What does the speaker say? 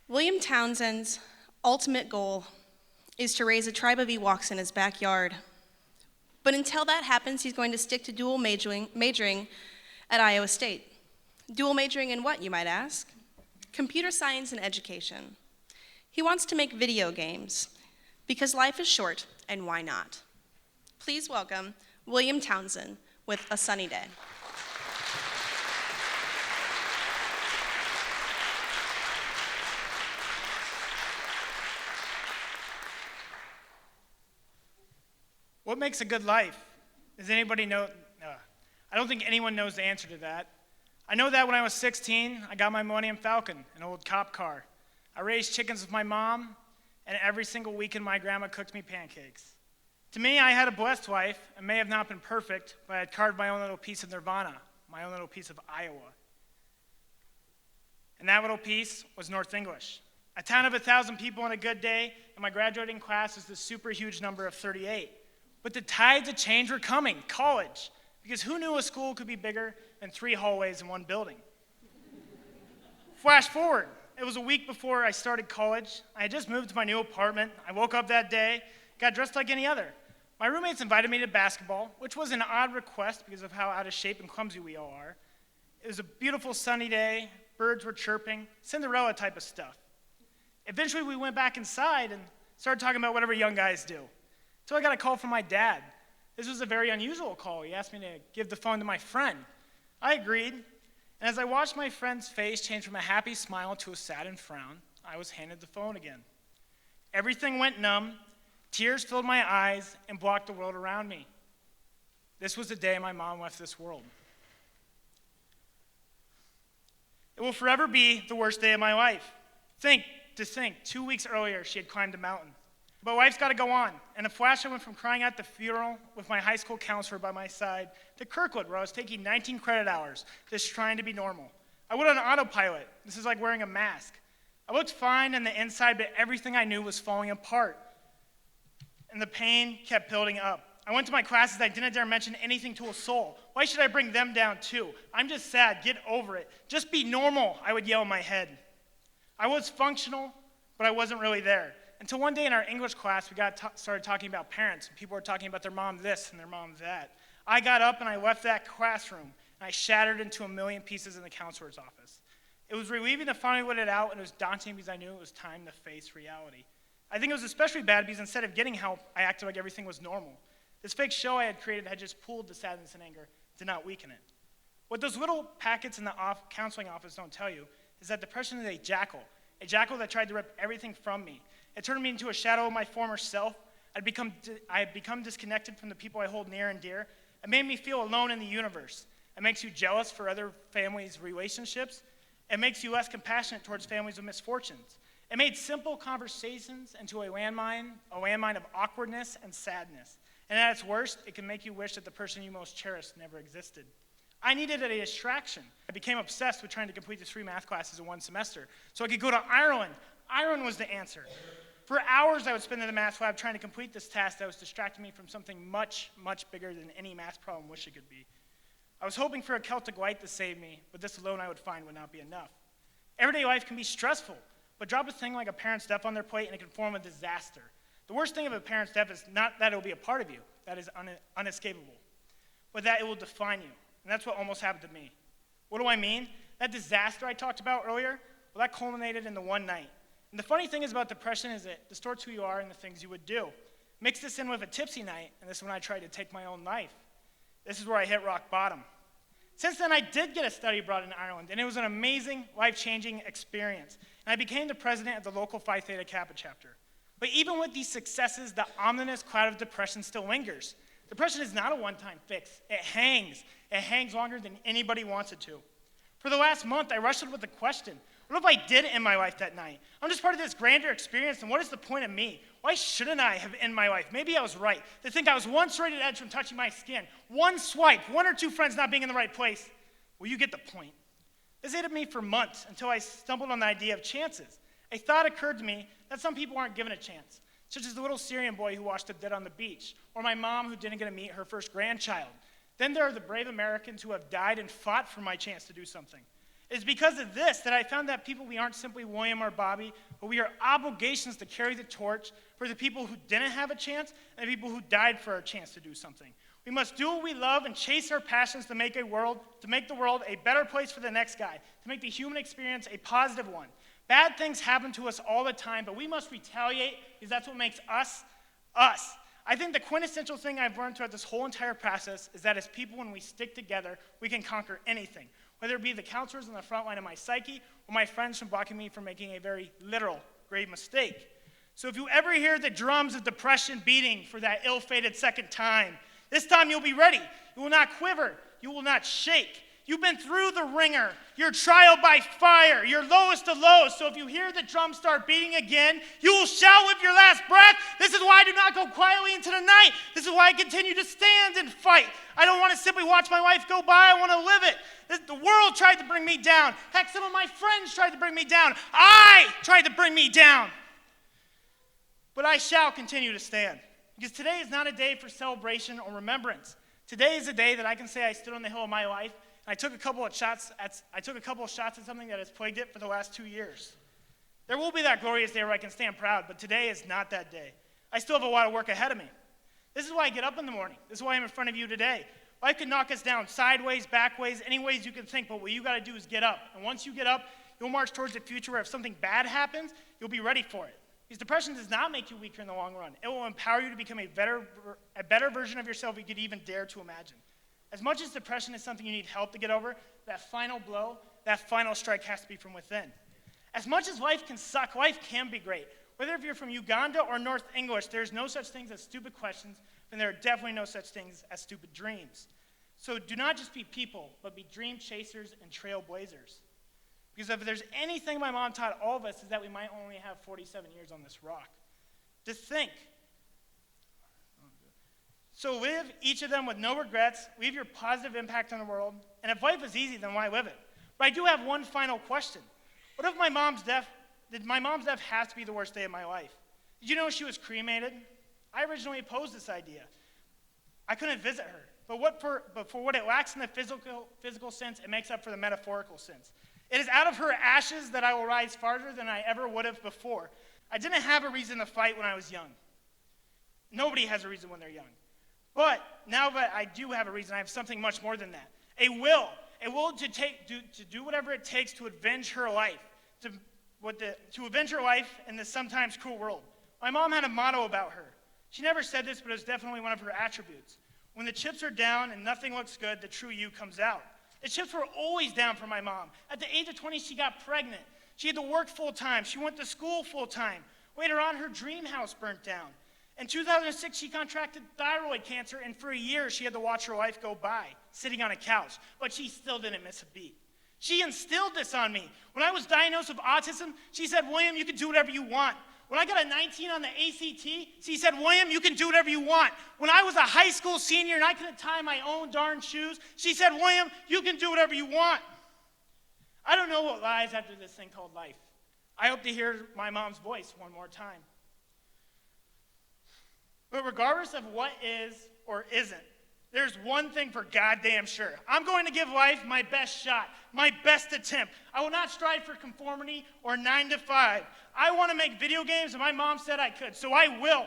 William Townsend's ultimate goal is to raise a tribe of Ewoks in his backyard. But until that happens, he's going to stick to dual majoring at Iowa State. Dual majoring in what, you might ask? Computer science and education. He wants to make video games because life is short, and why not? Please welcome William Townsend with A Sunny Day. What makes a good life? Does anybody know? I don't think anyone knows the answer to that. I know that when I was 16, I got my Millennium Falcon, an old cop car. I raised chickens with my mom, and every single weekend my grandma cooked me pancakes. To me, I had a blessed life, and may have not been perfect, but I had carved my own little piece of nirvana, my own little piece of Iowa. And that little piece was North English. A town of 1,000 people on a good day, and my graduating class is the super huge number of 38. But the tides of change were coming, college, because who knew a school could be bigger than 3 hallways in one building? Flash forward, it was a week before I started college. I had just moved to my new apartment. I woke up that day, got dressed like any other. My roommates invited me to basketball, which was an odd request because of how out of shape and clumsy we all are. It was a beautiful sunny day, birds were chirping, Cinderella type of stuff. Eventually we went back inside and started talking about whatever young guys do. So I got a call from my dad. This was a very unusual call. He asked me to give the phone to my friend. I agreed, and as I watched my friend's face change from a happy smile to a saddened frown, I was handed the phone again. Everything went numb, tears filled my eyes, and blocked the world around me. This was the day my mom left this world. It will forever be the worst day of my life. Think, 2 weeks earlier she had climbed a mountain. But life's got to go on, and a flash I went from crying at the funeral with my high school counselor by my side to Kirkwood, where I was taking 19 credit hours, just trying to be normal. I went on autopilot. This is like wearing a mask. I looked fine on the inside, but everything I knew was falling apart, and the pain kept building up. I went to my classes. I didn't dare mention anything to a soul. Why should I bring them down too? I'm just sad. Get over it. Just be normal, I would yell in my head. I was functional, but I wasn't really there. Until one day in our English class, we started talking about parents, and people were talking about their mom this and their mom that. I got up and I left that classroom, and I shattered into a million pieces in the counselor's office. It was relieving to finally let it out, and it was daunting because I knew it was time to face reality. I think it was especially bad because instead of getting help, I acted like everything was normal. This fake show I had created had just pooled the sadness and anger, did not weaken it. What those little packets in the counseling office don't tell you is that depression is a jackal that tried to rip everything from me. It turned me into a shadow of my former self. I had become disconnected from the people I hold near and dear. It made me feel alone in the universe. It makes you jealous for other families' relationships. It makes you less compassionate towards families with misfortunes. It made simple conversations into a landmine of awkwardness and sadness. And at its worst, it can make you wish that the person you most cherished never existed. I needed a distraction. I became obsessed with trying to complete the 3 math classes in one semester so I could go to Ireland. Ireland was the answer. For hours, I would spend in the math lab trying to complete this task that was distracting me from something much, much bigger than any math problem wish it could be. I was hoping for a Celtic light to save me, but this alone I would find would not be enough. Everyday life can be stressful, but drop a thing like a parent's death on their plate and it can form a disaster. The worst thing of a parent's death is not that it will be a part of you, that is unescapable, but that it will define you. And that's what almost happened to me. What do I mean? That disaster I talked about earlier, well, that culminated in the one night. And the funny thing is about depression is it distorts who you are and the things you would do. Mix this in with a tipsy night, and this is when I tried to take my own life. This is where I hit rock bottom. Since then, I did get a study abroad in Ireland, and it was an amazing, life-changing experience. And I became the president of the local Phi Theta Kappa chapter. But even with these successes, the ominous cloud of depression still lingers. Depression is not a one-time fix. It hangs. It hangs longer than anybody wants it to. For the last month, I wrestled with the question, what if I did end my life that night? I'm just part of this grander experience, and what is the point of me? Why shouldn't I have ended my life? Maybe I was right. To think I was one serrated edge from touching my skin, one swipe, 1 or 2 friends not being in the right place. Well, you get the point. This ate at me for months until I stumbled on the idea of chances. A thought occurred to me that some people aren't given a chance, such as the little Syrian boy who washed up dead on the beach, or my mom who didn't get to meet her first grandchild. Then there are the brave Americans who have died and fought for my chance to do something. It's because of this that I found that people, we aren't simply William or Bobby, but we are obligations to carry the torch for the people who didn't have a chance and the people who died for a chance to do something. We must do what we love and chase our passions to make the world a better place for the next guy, to make the human experience a positive one. Bad things happen to us all the time, but we must retaliate because that's what makes us, us. I think the quintessential thing I've learned throughout this whole entire process is that as people, when we stick together, we can conquer anything, whether it be the counselors on the front line of my psyche or my friends from blocking me from making a very literal, grave mistake. So if you ever hear the drums of depression beating for that ill-fated second time, this time you'll be ready. You will not quiver. You will not shake. You've been through the ringer, your trial by fire, your lowest of lows. So if you hear the drums start beating again, you will shout with your last breath. This is why I do not go quietly into the night. This is why I continue to stand and fight. I don't want to simply watch my life go by. I want to live it. The world tried to bring me down. Heck, some of my friends tried to bring me down. I tried to bring me down. But I shall continue to stand. Because today is not a day for celebration or remembrance. Today is a day that I can say I stood on the hill of my life. I took a couple of shots at something that has plagued it for the last 2 years. There will be that glorious day where I can stand proud, but today is not that day. I still have a lot of work ahead of me. This is why I get up in the morning. This is why I'm in front of you today. Life can knock us down sideways, backways, any ways you can think, but what you got to do is get up. And once you get up, you'll march towards the future where if something bad happens, you'll be ready for it. Because depression does not make you weaker in the long run. It will empower you to become a better version of yourself you could even dare to imagine. As much as depression is something you need help to get over, that final blow, that final strike has to be from within. As much as life can suck, life can be great. Whether if you're from Uganda or North English, there's no such things as stupid questions, and there are definitely no such things as stupid dreams. So do not just be people, but be dream chasers and trailblazers. Because if there's anything my mom taught all of us is that we might only have 47 years on this rock. To think. So live each of them with no regrets, leave your positive impact on the world, and if life is easy, then why live it? But I do have one final question. What if did my mom's death have to be the worst day of my life? Did you know she was cremated? I originally opposed this idea. I couldn't visit her, but for what it lacks in the physical sense, it makes up for the metaphorical sense. It is out of her ashes that I will rise farther than I ever would have before. I didn't have a reason to fight when I was young. Nobody has a reason when they're young. But now that I do have a reason, I have something much more than that. A will to do whatever it takes to avenge her life, to avenge her life in this sometimes cruel world. My mom had a motto about her. She never said this, but it was definitely one of her attributes. When the chips are down and nothing looks good, the true you comes out. The chips were always down for my mom. At the age of 20, she got pregnant. She had to work full-time. She went to school full-time. Later on, her dream house burnt down. In 2006, she contracted thyroid cancer, and for a year, she had to watch her life go by, sitting on a couch. But she still didn't miss a beat. She instilled this on me. When I was diagnosed with autism, she said, William, you can do whatever you want. When I got a 19 on the ACT, she said, William, you can do whatever you want. When I was a high school senior and I couldn't tie my own darn shoes, she said, William, you can do whatever you want. I don't know what lies after this thing called life. I hope to hear my mom's voice one more time. But regardless of what is or isn't, there's one thing for goddamn sure. I'm going to give life my best shot, my best attempt. I will not strive for conformity or 9 to 5. I want to make video games, and my mom said I could, so I will.